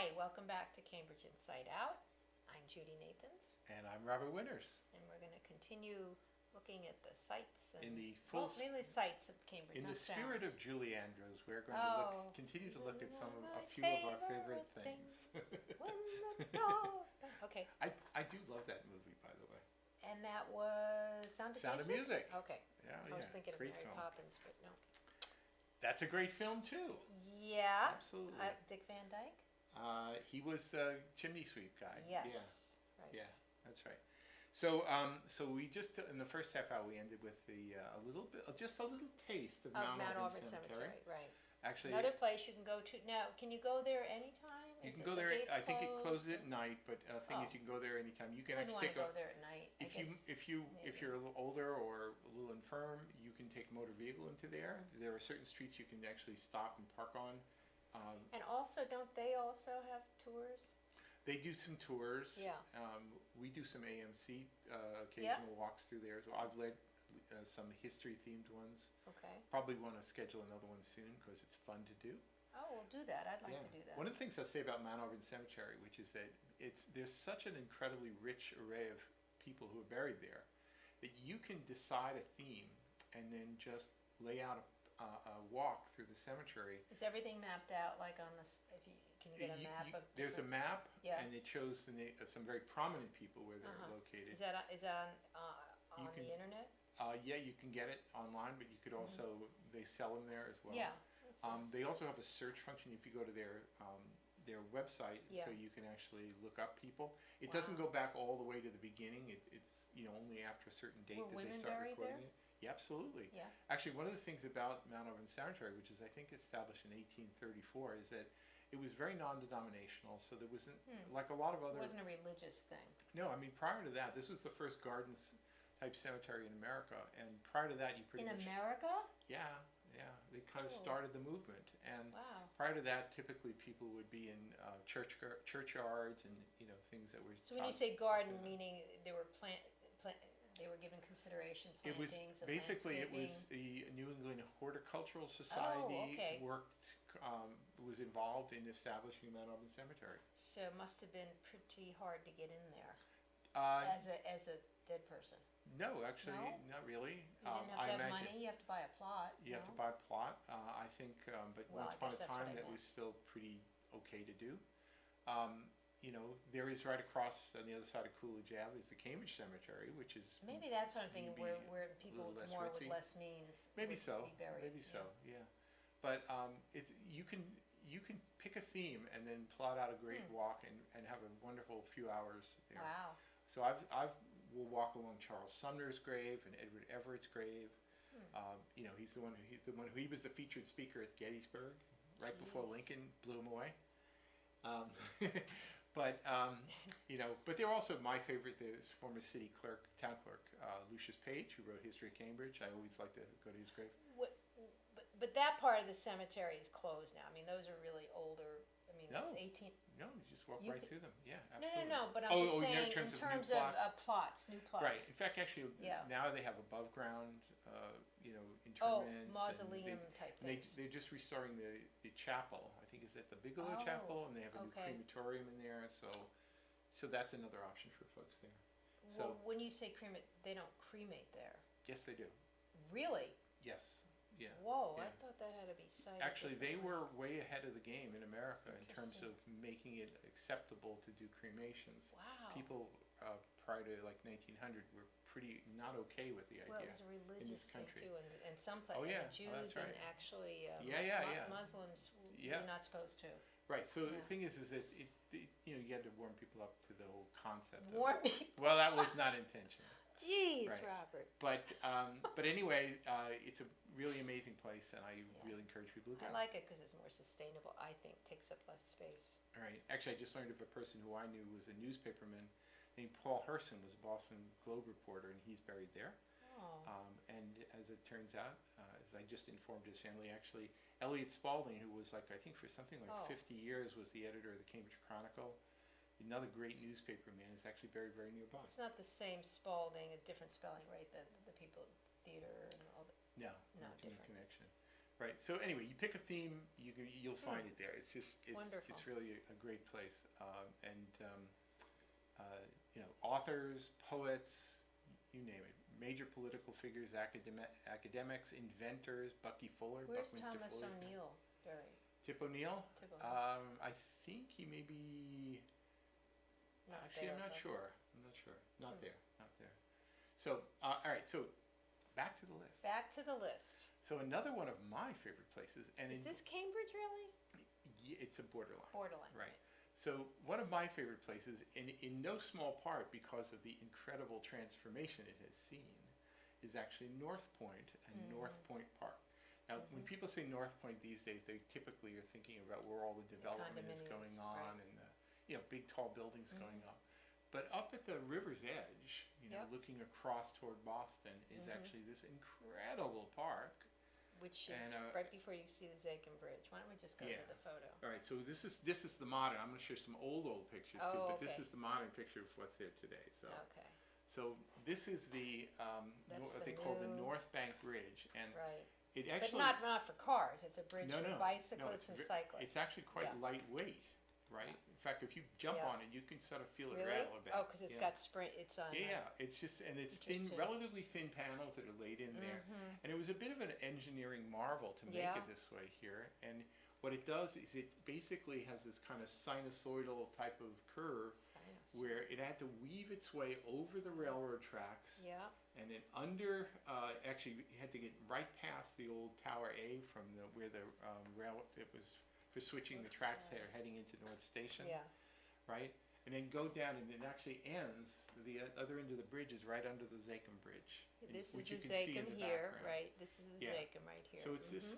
Hi, welcome back to Cambridge Inside Out. I'm Judy Nathans, And I'm Robert Winters. and we're going to continue looking at the sights and In the full, mainly sights of Cambridge. in not the spirit sounds. of Julie Andrews, we're going to Oh, continue to look at my a few of our favorite favorite things. When the dog. Okay, I do love that movie, by the way. and that was Sound of Sound of Music. Music. Okay, Yeah, I was yeah, thinking of great Mary film. Poppins, but no. That's a great film too. Yeah, Absolutely. Dick Van Dyke. He was the chimney sweep guy. Yes, right. Yeah, that's right. So we just in the first half hour we ended with just a little taste of Of Mount Auburn Cemetery. right. Actually, Another place you can go to. Now, can you go there anytime? you Is can it go the there. gates I think it closed? closes at night, but the thing is, Oh. you can go there anytime. You can I wouldn't actually want take to go a. there at night. I guess If maybe. you're a little older or a little infirm, you can take a motor vehicle into there. Mm-hmm. There are certain streets you can actually stop and park on. And also, don't they also have tours? They do some tours. Yeah. We do some AMC occasional walks through there as well. I've led some history themed ones. Okay. Probably want to schedule another one soon because it's fun to do. Oh, we'll do that. I'd like to do that. One of the things I say about Mount Auburn Cemetery, which is that there's such an incredibly rich array of people who are buried there, that you can decide a theme and then just lay out a walk through the cemetery. Is everything mapped out like on this? Can you get a map of? There's a different- map, Yeah. and it shows some very prominent people where they're Uh-huh. located. Is that on You can- the internet? Yeah, you can get it online, but you could also they sell them there as well. Yeah. That's nice. They also have a search function if you go to their website, Yeah. so you can actually look up people. It doesn't go back all the way to the beginning. It's only after a certain date Were that they women start buried recording there? it. Yeah, absolutely. Yeah. Actually, one of the things about Mount Auburn Cemetery, which is I think established in 1834, is that it was very non-denominational. So there wasn't like a lot of It other. wasn't a religious thing. No, I mean prior to that, this was the first gardens type cemetery in America, and prior to that, you pretty In much. America? Yeah, yeah, they kind of Cool. started the movement, and Wow. prior to that, typically people would be in churchyards and things that were. So when you say garden, meaning they were they were given consideration It was plantings and basically it was landscaping? the New England Horticultural Society okay. was involved in establishing Mount Auburn Cemetery. So it must have been pretty hard to get in there Uh, as a dead person. no, actually, No? not really. You didn't have I to have imagine money. You have to buy a plot. you have to no? buy a plot. I think, but Well, once I upon a guess that's what I time, that meant. was still pretty okay to do. There is right across on the other side of Coolidge Ave is the Cambridge Cemetery, which is Maybe that's what I'm thinking. maybe Where a people little less more with ritzy. less means maybe would so, be buried. maybe so, yeah. But you can pick a theme and then plot out a great walk and have a wonderful few hours there. Wow. So we'll walk along Charles Sumner's grave and Edward Everett's grave. He's the one who he was the featured speaker at Gettysburg right before Jeez. Lincoln blew him away. But they're also my favorite. There's former town clerk Lucius Page, who wrote History of Cambridge. I always like to go to his grave. But that part of the cemetery is closed now. I mean, those are really older. I mean, No. it's 18. No, you just walk You right could- through them. Yeah, No, absolutely. no, no. But I'm Oh, just oh, saying in terms of new of plots? plots, new plots. Right. In fact, actually, Yeah. now they have above ground, interments. Oh, and mausoleum they- type and things. They're just restoring the chapel. I think it's at the Bigelow Oh, Chapel, and they have a new okay. crematorium in there. So that's another option for folks there. Well, So when you say cremate, they don't cremate there. yes, they do. Really? Yes. Yeah. Whoa! yeah. I thought that had to be cited. Actually, they differently. were way ahead of the game in America in terms Interesting. of making it acceptable to do cremations. Wow. People prior to like 1900 were pretty not okay with the idea Well, it was a in religious this thing country. too, and some places, Oh, yeah. the Jews Oh, that's and right. actually Yeah. Muslims Yeah. were not supposed to. Right. So Yeah. the thing is that you had to warm people up to the whole concept. Warm of it. people. Well, that was not intentional. Jeez, Right. Robert. But anyway, it's a really amazing place, and I really encourage people to go. I like it because it's more sustainable. I think takes up less space. All right. Actually, I just learned of a person who I knew was a newspaperman named Paul Herson, was a Boston Globe reporter, and he's buried there. Oh. And as it turns out, as I just informed his family, actually, Elliot Spaulding, who was I think for something like Oh. 50 years, was the editor of the Cambridge Chronicle. Another great newspaper man is actually very, very nearby. It's not the same Spalding, a different spelling, right? The people theater and all that. No, No, no different. connection. Right. So anyway, you pick a theme, you'll find it there. Wonderful. It's really a great place. Authors, poets, you name it, major political figures, academics, inventors. Bucky Fuller, Where's Buckminster Thomas Fuller's there. O'Neill buried? Tip O'Neill. Tip O'Neill. I think he may be. Not Actually, there, I'm not but- sure. Not there. Not there. So, all right. So, back to the list. Back to the list. So another one of my favorite places, and Is this Cambridge really? it's a borderline. Borderline. Right. So one of my favorite places, in no small part because of the incredible transformation it has seen, is actually North Point and North Point Park. Now, when people say North Point these days, they typically are thinking about where all the development is going condominiums, on right. and the big tall buildings going up. But up at the river's edge, Yep. looking across toward Boston, is actually this incredible park. Which is And, right before you see the Zakin Bridge. Why don't we just go Yeah. to the photo? All right, so this is the modern. I'm going to show some old pictures too, Oh, but this okay. is the modern picture of what's there today. Okay. So this is the That's what the they call the new- North Bank Bridge, and Right. it But actually not for cars. It's a bridge no, for bicyclists and it's cyclists. It's actually quite Yeah. lightweight, right? In fact, if you jump Yeah. on it, you can sort of feel it Really? rattle about. Oh, because it's got spring. It's on. Yeah, it's just, and it's thin, Interesting. relatively thin panels that are laid in there. And it was a bit of an engineering marvel to make Yeah. it this way here. And what it does is it basically has this kind of sinusoidal type of curve Sinus. where it had to weave its way over the railroad tracks Yeah. and then actually you had to get right past the old Tower A from where the rail, it was for switching the tracks there heading into North Station. Yeah. Right? And then go down, and it actually ends, the other end of the bridge is right under the Zakin Bridge. This is which the you can see in Zakin the here, background. right? This is the Yeah. Zakin right here. So it's this,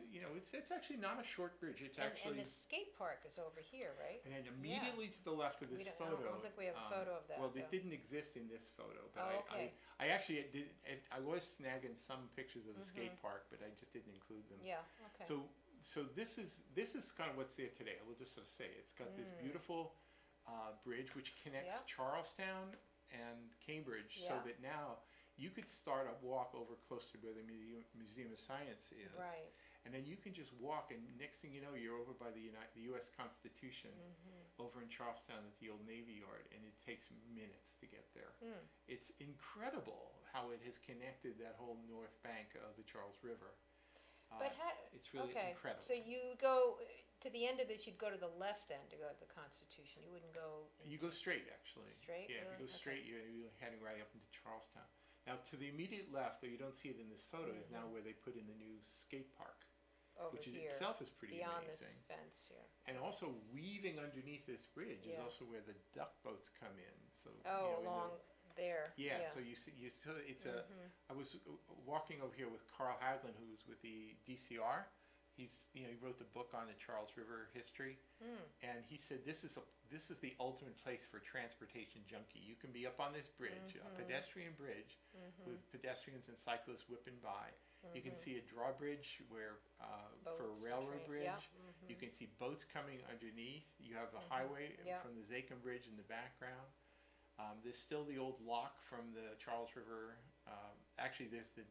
it's actually not a short bridge, it's And actually, the skate park is over here, right? and then immediately to the left of this We don't, photo. I don't think we have a photo of that. Well, though. it didn't exist in this photo, but Oh, okay. I actually did, and I was snagging some pictures of the skate park, but I just didn't include them. Yeah. Okay. So this is kind of what's there today. I will just sort of say it's got this beautiful bridge which connects Yeah. Charlestown and Cambridge, so Yeah. that now you could start a walk over close to where the Museum of Science is, right. and then you can just walk, and next thing you know, you're over by the U.S. Constitution, over in Charlestown at the old Navy Yard, and it takes minutes to get there. It's incredible how it has connected that whole north bank of the Charles River. But how? It's really Okay. incredible. So you go to the end of this. You'd go to the left then to go to the Constitution. You wouldn't go. You go straight, actually. Straight, Yeah, if really? you go straight, you're heading right up into Charlestown. Now, to the immediate left, though you don't see it in this photo, is now where they put in the new skate park, over which in here, itself is pretty beyond amazing. this fence here. And also weaving underneath this bridge is Yeah. also where the duck boats come in. So Oh, in the- along there. Yeah, so you see, it's a. I was walking over here with Carl Hadlin, who's with the DCR. He wrote the book on the Charles River history, and he said this is the ultimate place for a transportation junkie. You can be up on this bridge, a pedestrian bridge, with pedestrians and cyclists whipping by. You can see a drawbridge where for a Boats, railroad right, bridge. yeah, You can see boats coming underneath. You have a highway yeah. from the Zakin Bridge in the background. There's still the old lock from the Charles River. Actually, there's the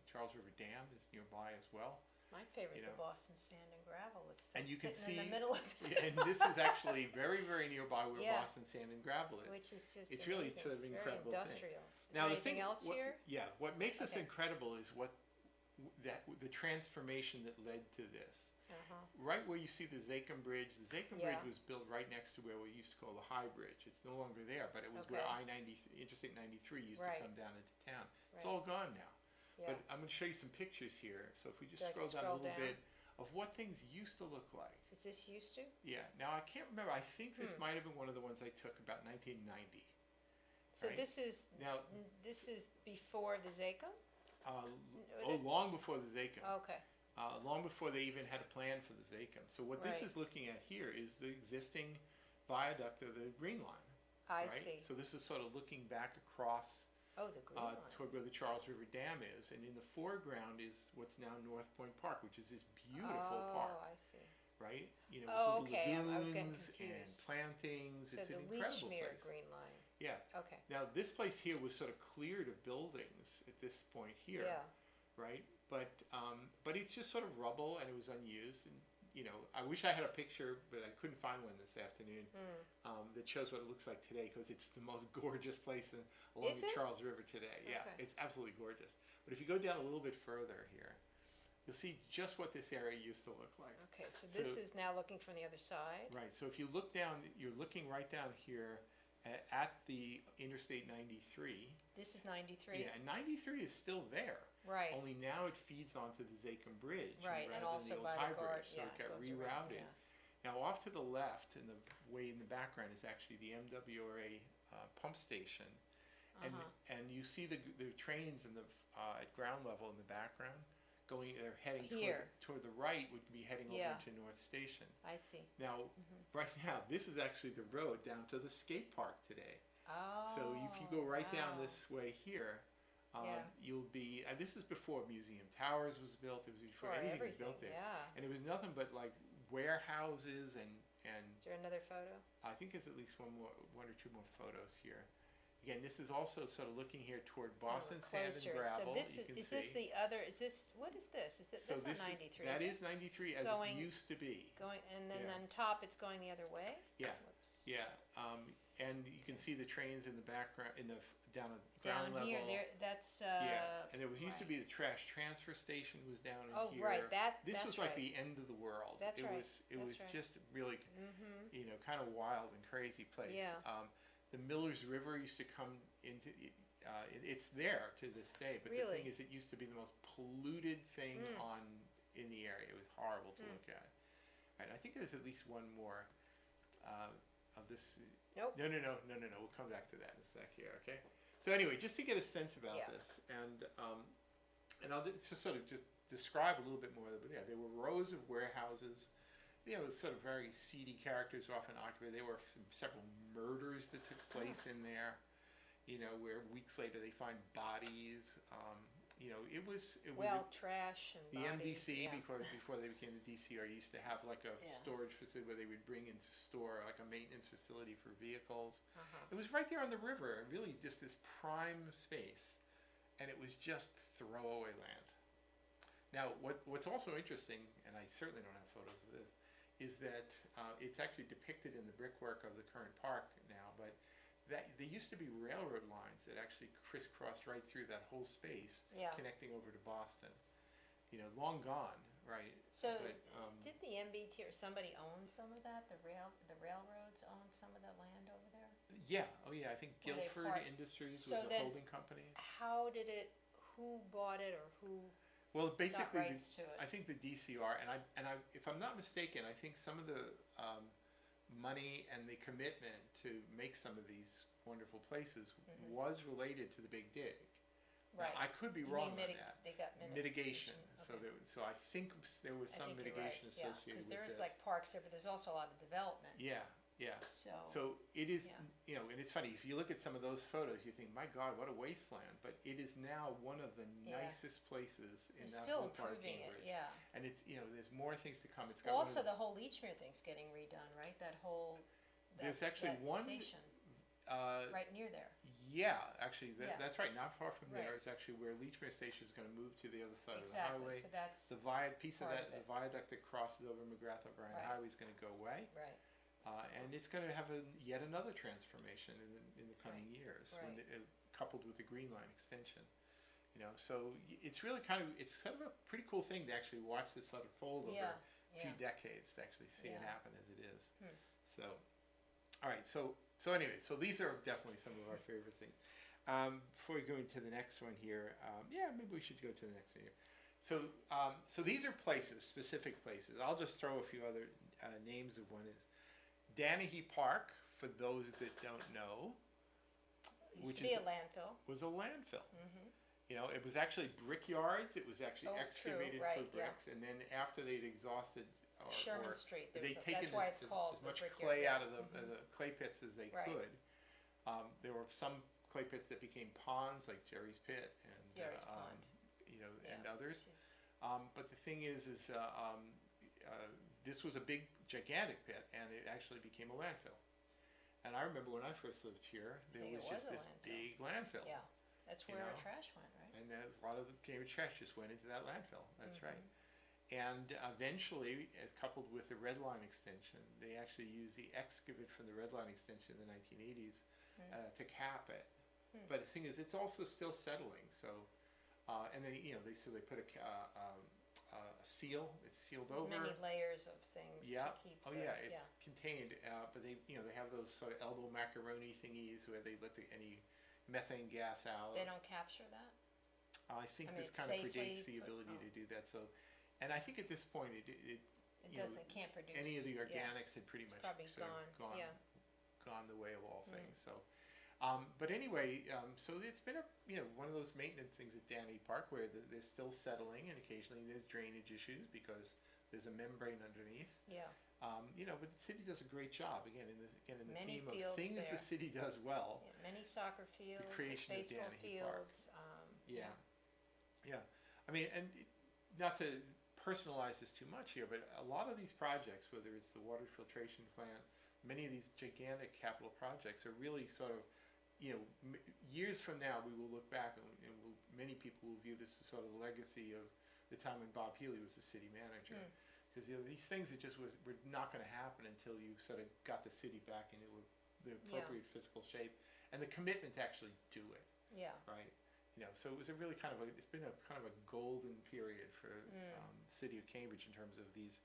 Charles River Dam is nearby as well. My favorite's You the know. Boston Sand and Gravel. It's still And you can sitting in see- the middle of it. Yeah, and this is actually very, very nearby where Yeah. Boston Sand and Gravel is. Which is just It's really amazing. sort of It's an very incredible thing. industrial. Is Now there the thing, anything else here? what makes this Okay. incredible is the transformation that led to this. Uh-huh. Right where you see the Zakin Bridge, the Zakin Yeah. Bridge was built right next to where we used to call the High Bridge. It's no longer there, but it was where Okay. Interstate 93 used Right. to come down into town. It's Right. all gone now. Yeah. But I'm going to show you some pictures here. So if we just Like scroll down a scroll little down. bit of what things used to look like. Is this used to? Yeah. Now I can't remember. I think this might have been one of the ones I took about 1990. So Right. this is Now, before the Zakin? long before the Zakin. Okay. Long before they even had a plan for the Zakin. So what this Right. is looking at here is the existing viaduct of the Green Line. I Right? see. So this is sort of looking back across Oh, the green line. toward where the Charles River Dam is, and in the foreground is what's now North Point Park, which is this beautiful park, Oh, I see. right? You know, Oh, with okay, little I was getting lagoons and confused. plantings. So It's the an incredible Leechmere place. green line. Yeah. Okay. Now this place here was sort of cleared of buildings at this point here. Yeah. right? But it's just sort of rubble, and it was unused. And I wish I had a picture, but I couldn't find one this afternoon that shows what it looks like today, because it's the most gorgeous place along Is the it? Charles River today. Yeah, Okay. it's absolutely gorgeous. But if you go down a little bit further here, you'll see just what this area used to look like. Okay, so this So- is now looking from the other side. Right. So if you look down, you're looking right down here at the Interstate 93. This is 93. Yeah, and 93 is still there. Right. Only now it feeds onto the Zachem Bridge Right, and rather also than the by old the High guard, Bridge, so yeah, it got goes around, rerouted. yeah. Now off to the left, in the way in the background, is actually the MWRA pump station, and you see the trains in the at ground level in the background they're heading Here. toward the right, would be heading Yeah. over to North Station. I see. Now, right now, this is actually the road down to the skate park today. Oh. So if you go right down wow. this way here, Yeah. you'll be, and this is before Museum Towers was built, it was before anything was built there. Yeah. And it was nothing but like warehouses and Is there another photo? I think there's at least one or two more photos here. Again, this is also sort of looking here toward Boston sand and Closer. gravel. So this you can is see. this the other? Is this what is this? Is it So that's this not is- 93? That is is 93 as Going- it used to be. going, and then yeah. on top it's going the other way. Yeah. Whoops. Yeah, and you can see the trains in the background, down at Down ground level. here, there. That's Yeah, and there used to right. be the trash transfer station was down in Oh here. right, This that's was like right. the end of the world. That's it right, was it that's was right. just really Mm-hmm. kind of wild and crazy place. Yeah. The Millers River used to come into it's there to this day, but the Really? thing is, it used to be the most polluted thing in the area. It was horrible to look at. And I think there's at least one more of this. Nope. No. We'll come back to that in a sec here. Okay. So anyway, just to get a sense about Yeah. this, and I'll just sort of just describe a little bit more. But yeah, there were rows of warehouses. Sort of very seedy characters often occupied. There were several murders that took place in there. Where weeks later they find bodies. It was Trash and the bodies, MDC yeah. before they became the DCR used to have like a Yeah. storage facility where they would bring in to store like a maintenance facility for vehicles. Uh-huh. It was right there on the river, and really just this prime space, and it was just throwaway land. Now, what's also interesting, and I certainly don't have photos of this, is that it's actually depicted in the brickwork of the current park now, but there used to be railroad lines that actually crisscrossed right through that whole space, Yeah. connecting over to Boston. Long gone, right? So But, did the MBT or somebody own some of that? The railroads owned some of that land over there. yeah, I think Were they Guilford part- Industries So was a then- holding company. How did it? Who bought it or who Well, got basically, rights to it? I think the DCR, and I, if I'm not mistaken, I think some of the money and the commitment to make some of these wonderful places was related to the Big Dig. Right. Now, I could be You wrong mean on that. They got Mitigation. So Okay. so I think there was I some think you're right, mitigation yeah, associated because with there this. is like parks there, but there's also a lot of development. Yeah. So. So it is, Yeah. and it's funny, if you look at some of those photos, you think, my God, what a wasteland. But it is now one of the Yeah. nicest places in They're that still whole part of improving it, Cambridge. yeah. And it's, there's more things to come. It's got Well, one also of the, the whole Leechmere thing's getting redone, right? That whole. There's actually that one, station right near there. yeah, actually, Yeah. that's right. Not far from there Right. is actually where Leechmere Station is going to move to the other side of the Exactly. highway. So that's The piece of part that, of the it. viaduct that crosses over McGrath O'Brien Right. Highway is going to go away. right. And it's going to have yet another transformation in the coming Right, years, right. coupled with the Green Line extension. So it's really it's sort of a pretty cool thing to actually watch this sort of fold over Yeah. a few Yeah. decades to actually see it Yeah. happen as it is. Hmm. So, all right. So anyway, so these are definitely some of our favorite things. Before we go into the next one here, maybe we should go to the next one here. So these are places, specific places. I'll just throw a few other names of one is Danahy Park, for those that don't know, Used which to be is a landfill. was a landfill. Mm-hmm. It was actually brickyards. It was actually Oh, true, excavated for right, yeah. bricks, and then after they'd exhausted Sherman or Street. they'd There's taken that's why it's called as the much Brickyard, clay yeah. out of the clay pits as they Right. could. There were some clay pits that became ponds, like Jerry's Pit and Jerry's Pond. and Yeah, others. which is- But the thing is this was a big, gigantic pit, and it actually became a landfill. And I remember when I first lived here, there think it was was just a this landfill. big landfill. Yeah. That's you where our know? trash went, right? And a lot of the Cambridge trash just went into that landfill. That's right. Mhm. And eventually, coupled with the Red Line extension, they actually used the excavate from the Red Line extension in the 1980s to cap it. Hmm. But the thing is, it's also still settling. So, and then they put a seal. It's sealed There's over. many layers of things Yeah. to keep Oh the, yeah, it's contained. But they have those sort of elbow macaroni thingies where they let any methane gas out. They don't capture that? I think I mean, this it's kind of safely predates the put- ability oh. to do that. So, and I think at this point It you know, doesn't, can't produce. any of the yeah. organics had pretty It's much probably sort of gone, yeah. gone the way of all Mm. things. So, but anyway, so it's been one of those maintenance things at Danny Park where they're still settling, and occasionally there's drainage issues because there's a membrane underneath. Yeah, But the city does a great job in the Many theme of fields things there. the city does well. yeah, many soccer fields, creation of baseball Danahy Park. fields, Yeah. Yeah. I mean, and not to personalize this too much here, but a lot of these projects, whether it's the water filtration plant, many of these gigantic capital projects are really sort of, years from now we will look back and many people will view this as sort of the legacy of the time when Bob Healy was the city manager. Mm. Because these things that just were not going to happen until you sort of got the city back into the appropriate fiscal shape and the commitment to actually do it, yeah. right? So it was a really it's been a kind of a golden period for the city of Cambridge in terms of these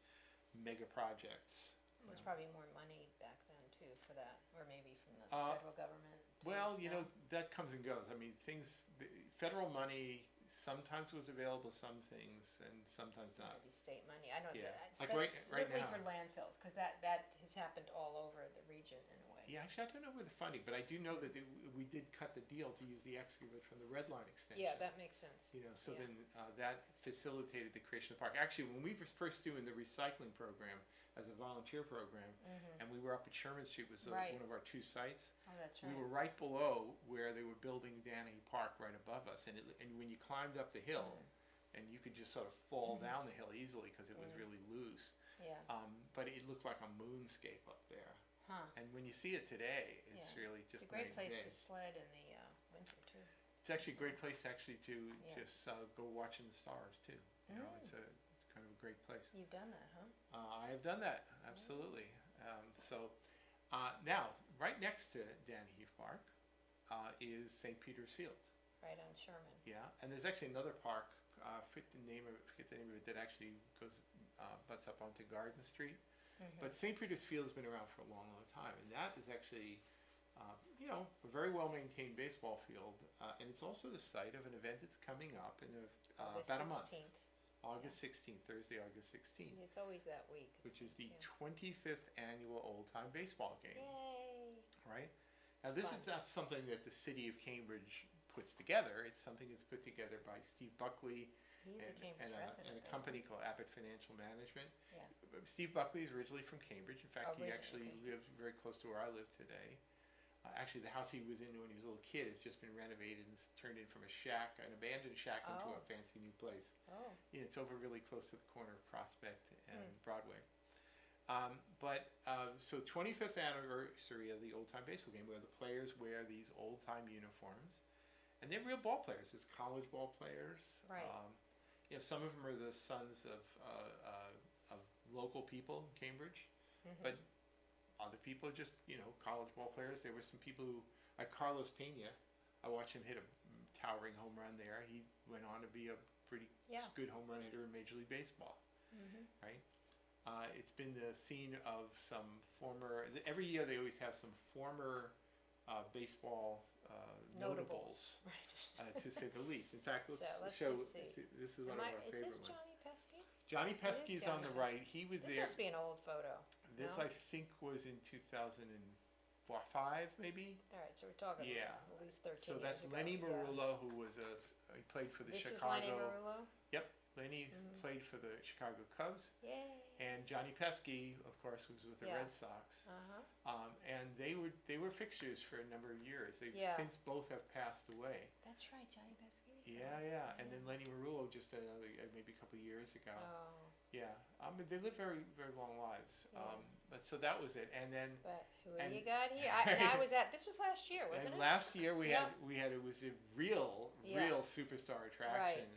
mega projects. There was probably more money back then too for that, or maybe from the Uh, federal government. too, Well, no? that comes and goes. I mean, the federal money sometimes was available, some things, and sometimes not. Maybe state money, I don't know, Yeah. Like right certainly now. for landfills, cause that has happened all over the region in a way. Yeah, actually, I don't know where the funding, but I do know that we did cut the deal to use the excavate from the Red Line extension. Yeah, that makes sense. So yeah. then that facilitated the creation of the park. Actually, when we were first doing the recycling program as a volunteer program, and we were up at Sherman Street, was Right. one of our two sites. Oh, that's We right. were right below where they were building Danahy Park, right above us, and when you climbed up the hill, and you could just sort of fall down the hill easily because it was really loose. Yeah, But it looked like a moonscape up there. huh. And when you see it today, it's Yeah. really It's just a great night place and day. to sled in the winter too. It's actually a great place actually to Yeah. just go watching the stars too. It's kind of a great place. You've done that, huh? I have done that, absolutely. Now, right next to Danahy Park is St. Peter's Field. Right on Sherman. Yeah, and there's actually another park. Forget the name of it. That actually butts up onto Garden Street. But St. Peter's Field has been around for a long, long time, and that is actually, a very well maintained baseball field, and it's also the site of an event that's coming up in about a month. 16th. August 16th, Thursday, August 16th, It's always that week. it which is the seems, 25th annual Old Time Baseball game, Yay! right? Now, this Fun. is not something that the city of Cambridge puts together. It's something that's put together by Steve Buckley He's a and, Cambridge and, resident. and a though, company isn't called Abbott Financial Management. he? Yeah. Steve Buckley is originally from Cambridge. In fact, he Originally, actually okay. lived very close to where I live today. Actually, the house he was in when he was a little kid has just been renovated and turned in from an abandoned shack, into Oh. a fancy new place. Oh, It's over really close to the corner of Prospect and Broadway. So 25th anniversary of the Old Time Baseball game, where the players wear these old time uniforms, and they're real ball players. There's college ball players. Right. Some of them are the sons of local people in Cambridge, but other people are just college ball players. There were some people who, like Carlos Pena, I watched him hit a towering home run there. He went on to be a pretty Yeah. good home run hitter in Major League Baseball, right? It's been the scene of some former. Every year they always have some former baseball notables, right. to say the least. In fact, let's let's show. just see. This is one of our Is favorite this ones. Johnny Pesky? Johnny It is Pesky's on Johnny the Pesky. right. He was This there. must be an old photo. This no? I think was in 2005, maybe. All right, so we're talking Yeah. at least 13 So years that's ago. Lenny Yeah. Marullo, who was he played for the This Chicago. is Lenny Marullo? Yep, Lenny played for the Chicago Cubs, Yay. and Johnny Pesky, of course, was with the Yeah. Red Sox. Uh-huh. And they were fixtures for a number of years. They've Yeah. since both have passed away. That's right, Johnny Pesky. Yeah. And then Lenny Marullo just maybe a couple of years ago. Oh. Yeah, but they live very, very long lives. Yeah. But so that was it, and then But who and- you got here? This was last year, wasn't and it? last year we Yeah. had it was a real Yeah. superstar attraction.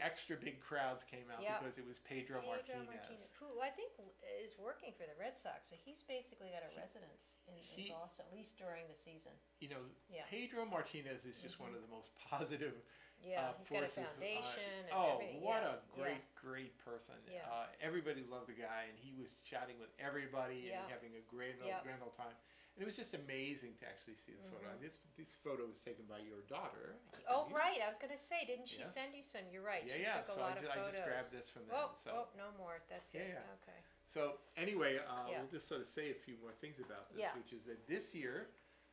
Extra big crowds came out Yeah. because it was Pedro Martinez. Who I think is working for the Red Sox, so he's basically got a residence in Boston, at least during the season. You know, Yeah. Pedro Martinez is just one of the most positive Yeah, he's got a forces. What foundation and everything. a Yeah. great person. Yeah. Everybody loved the guy, and he was chatting with everybody Yeah. and having a grand Yeah. old time. And it was just amazing to actually see the photo. And this photo was taken by your daughter. I Oh, believe. right. I was going to say, didn't she Yes. send you some? You're right. Yeah, She yeah. took a So lot of I photos. just grabbed this from them. Oh, So. no more. That's Yeah, it. yeah. Okay. So anyway, Yeah. we'll just sort of say a few more things about this, Yeah. which is that this year,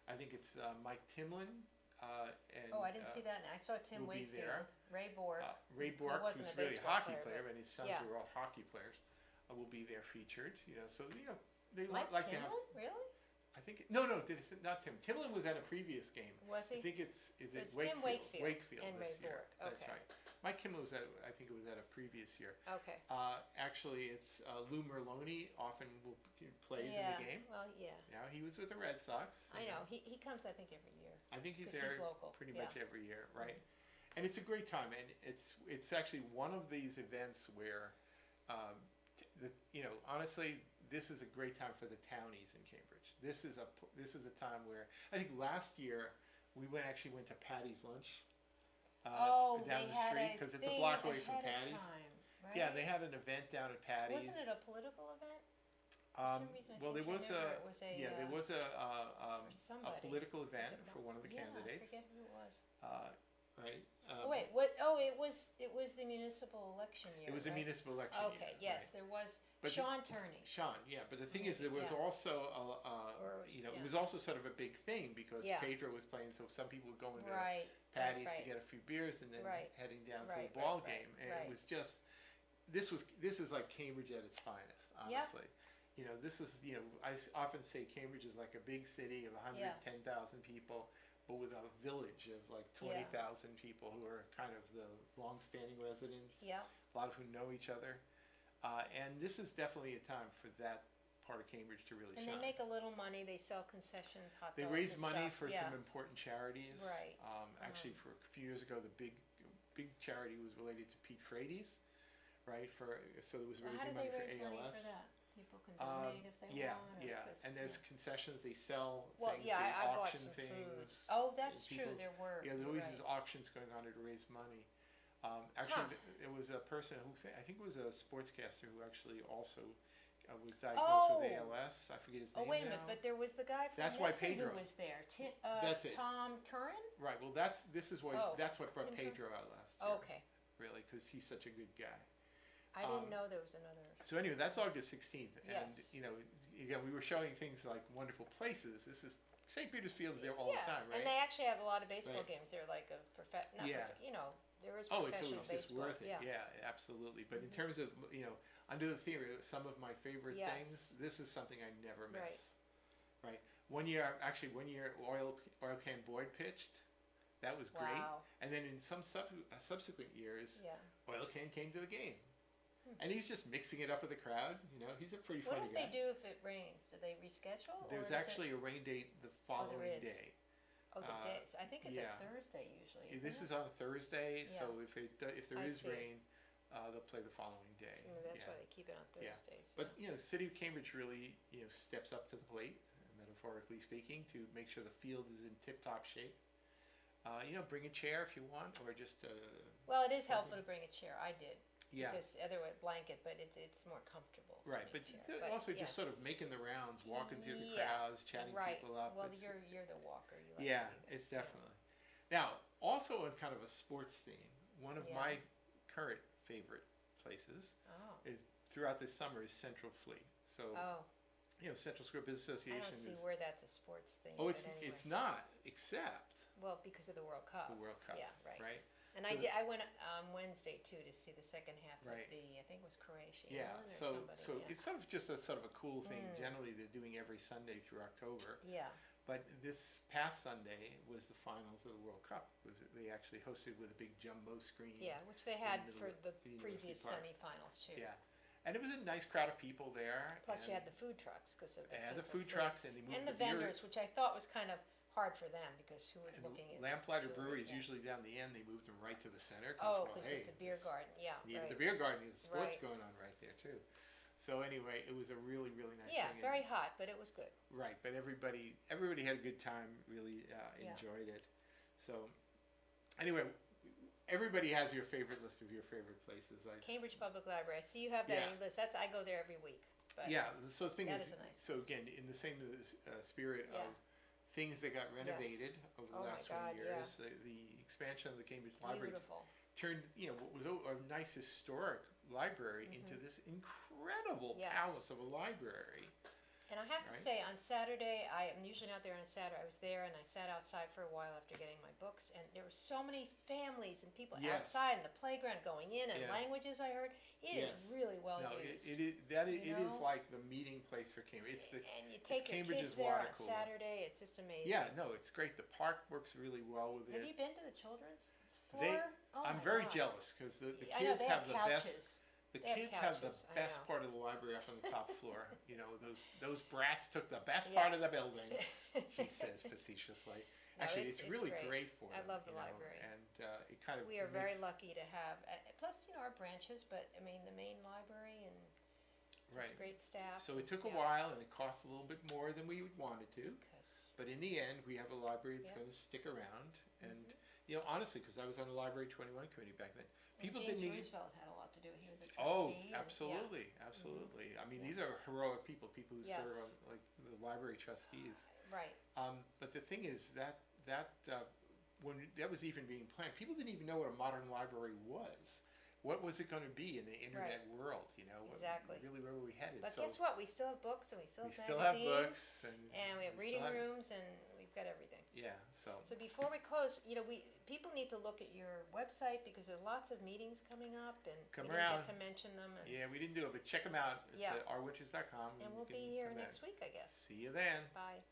I think it's Mike Timlin and Oh, I didn't see that. I saw Tim will be Wakefield, there. Ray Borg. Ray Bork, wasn't who's a really a baseball hockey player, player, but- and his sons yeah. who are all hockey players, will be there featured. So they Mike like to Timlin? have. Really? I think no, not Tim. Timlin was at a previous game. Was I he? think it's It's Wakefield. Tim Wakefield Wakefield and this Ray year. Bork. That's Okay. right. Mike Timlin was I think it was at a previous year. Okay. Actually, it's Lou Merloni often plays Yeah. in the game. Well, yeah. Now he was with the Red Sox. I know. He comes, I think, every year. I think he's 'Cause there he's local, pretty yeah. much every year, right? And it's a great time, and it's actually one of these events where, honestly, this is a great time for the townies in Cambridge. This is a time where I think last year we actually went to Patty's Lunch down they the had street a because it's a thing block away from ahead of Patty's. time, right? Yeah, they had an event down at Patty's. Wasn't it a political event? For some reason, I Well, there seem to was remember a it was a, there was a for somebody. political Was event it for one of the yeah, candidates, I forget who it was. right? Oh, wait, what? Oh, it was the municipal election year. It was a right? municipal election. Okay, year, yes, there was But Sean Turney. Sean, yeah, but the thing is, there was Yeah. also Or- it yeah. was also sort of a big thing because Yeah. Pedro was playing, so some people were going to Right. Patty's right. to get a few bears and then Right. heading down to Right, the ball right, game, and right. it was just this is like Cambridge at its finest, honestly. This is I often say Cambridge is like a big city of 110,000 people, but with a village of like 20,000 people who are kind of the long-standing residents. Yeah. A lot of who know each other, and this is definitely a time for that part of Cambridge to really And shine. they make a little money. They sell concessions, hot They dogs. raise and money stuff. for yeah. some important charities. Right. Actually, for a few years ago, the big charity was related to Pete Frates, right? So it was Well, raising how do money they for raise ALS. money for that? People can donate if they Yeah, want. yeah. 'Cause, And there's yeah. concessions. They sell Well, things. yeah, they I bought auction some things. food. Oh, that's people- true. There were. Yeah, there's you're always right. these auctions going on to raise money. Actually, Huh. there was a person who I think it was a sportscaster who actually also was diagnosed with ALS. I forget his name. Oh, wait a now. minute. But there was the guy from That's why Nissen Pedro- who was there. That's it. Tom Curran? Right. Well, that's what brought Tim Pedro out last year. Okay. Really, because he's such a good guy. I didn't know there was another. So anyway, that's August 16th, and Yes. again, we were showing things like wonderful places. This is St. Peter's Field's there all the time, right? And they actually have a lot of baseball Right. games. They're like a Yeah. there is Oh, professional it's baseball. worth it. Yeah, absolutely. But in terms of under the theory, some of my favorite Yes. things, this is something I never Right. miss. Right. One year, Oil Can Boyd pitched. That was great. Wow. And then in some subsequent years, Yeah. Oil Can came to the game. And he's just mixing it up with the crowd. He's a pretty What funny if guy. they do if it rains? Do they reschedule? or There's is it- actually a rain date the following is. day. the days. I think it's yeah. a Thursday usually. This isn't is it? on a Thursday, so Yeah. if there I is see. rain, they'll play the following day. So maybe that's yeah. why they keep it on Yeah. Thursdays. But City of Cambridge really steps up to the plate, metaphorically speaking, to make sure the field is in tip-top shape. Bring a chair if you want, or just Well, it is helpful to bring a chair. I did. yeah. Because otherwise, blanket, but it's more comfortable. Right, in a but chair. also yeah. just sort of making the rounds, walking through the Yeah, crowds, chatting right. people up. Well, It's- you're the walker. You like Yeah, to do that. it's definitely. Now, also on kind of a sports theme, one of Yeah. my current favorite places Oh. is throughout this summer is Central Fleet. So, Oh. Central Square Business I Association don't see is. where that's a sports thing. Oh, but it's anyway. it's not, except Well, because of the World Cup. the World Cup. Yeah, right. Right. And So I went on Wednesday too to see the second half Right. of I think it was Croatia. Yeah. Or So somebody, yeah. it's sort of just a cool thing. Generally, they're doing every Sunday through October. Yeah. But this past Sunday was the finals of the World Cup. They actually hosted with a big jumbo screen. Yeah, which they had in the for the University previous Park. semifinals too. Yeah, and it was a nice crowd of people there. Plus, you and had the food trucks because of the they had the Simple food Fleet. trucks, and they moved And the beer. vendors, which I thought was kind of hard for them because who was And looking at Lamplighter jewelry, Brewery is yeah. usually down the end. They moved them right to the center. Oh, well, because hey, it's a beer this garden. Yeah, needed right. the beer garden. There's sports Right. going on right there too. So anyway, it was a really, really nice Yeah, thing. and- very hot, but it was good. Right, but everybody had a good time. Really Yeah. enjoyed it. So anyway, everybody has your favorite list of your favorite places. Cambridge Public Library. I see you have that Yeah. on your list. I go there every week. But Yeah. So the thing that is, is a nice so place. again, in the same spirit Yeah. of things that got renovated over the Oh my last God, 20 years, the expansion of the Cambridge Library Beautiful. turned what was a nice historic library into this incredible Yes. palace of a library. And I have to Right. say, on Saturday, I am usually not there on a Saturday. I was there and I sat outside for a while after getting my books, and there were so many families and people Yes. outside in the playground going in, and Yeah. languages I heard. It Yes. is really well No, used. it is You it is know? like the meeting place for Cambridge. It's the and you take your Cambridge's kids there water on cooler. Saturday. It's just amazing. Yeah, no, it's great. The park works really well with Have it. you been to the children's floor? They- Oh I'm my very God. jealous because the I know kids they have the couches. best. The They have kids have the couches, I best know. part of the library up on the top floor. Those brats took the best Yeah. part of the building. He says facetiously. No, Actually, it's really great. great for I them. love the you know, library. and it kind of We are very makes- lucky to have, plus, our branches, but I mean, the main library and just Right. great staff. So it took a Yeah. while, and it cost a little bit more than we would wanted to. 'Cause- But in the end, we have a library that's Yeah. going to stick around. And honestly, because I was on the Library 21 committee back then, and people James didn't even. Roosevelt had a lot to do. He was a trustee. Oh, and- absolutely, absolutely. I mean, Yeah. these are heroic people who Yes. serve on like the library trustees. Yeah, right. But the thing is that when that was even being planned, people didn't even know what a modern library was. What was it going to be in the internet world? Exactly. Really, where were we headed? But So guess what? We still have books and we still we have still have magazines. books, And we have still reading have- rooms and we've got everything. Yeah. So So before we close, people need to look at your website because there are lots of meetings coming up and Come we didn't around. get to mention them. And, yeah, we didn't do it, but check them out. It's Yeah. at ourwitches.com. and You we'll can be here come back. next week, I guess. See you then. Bye.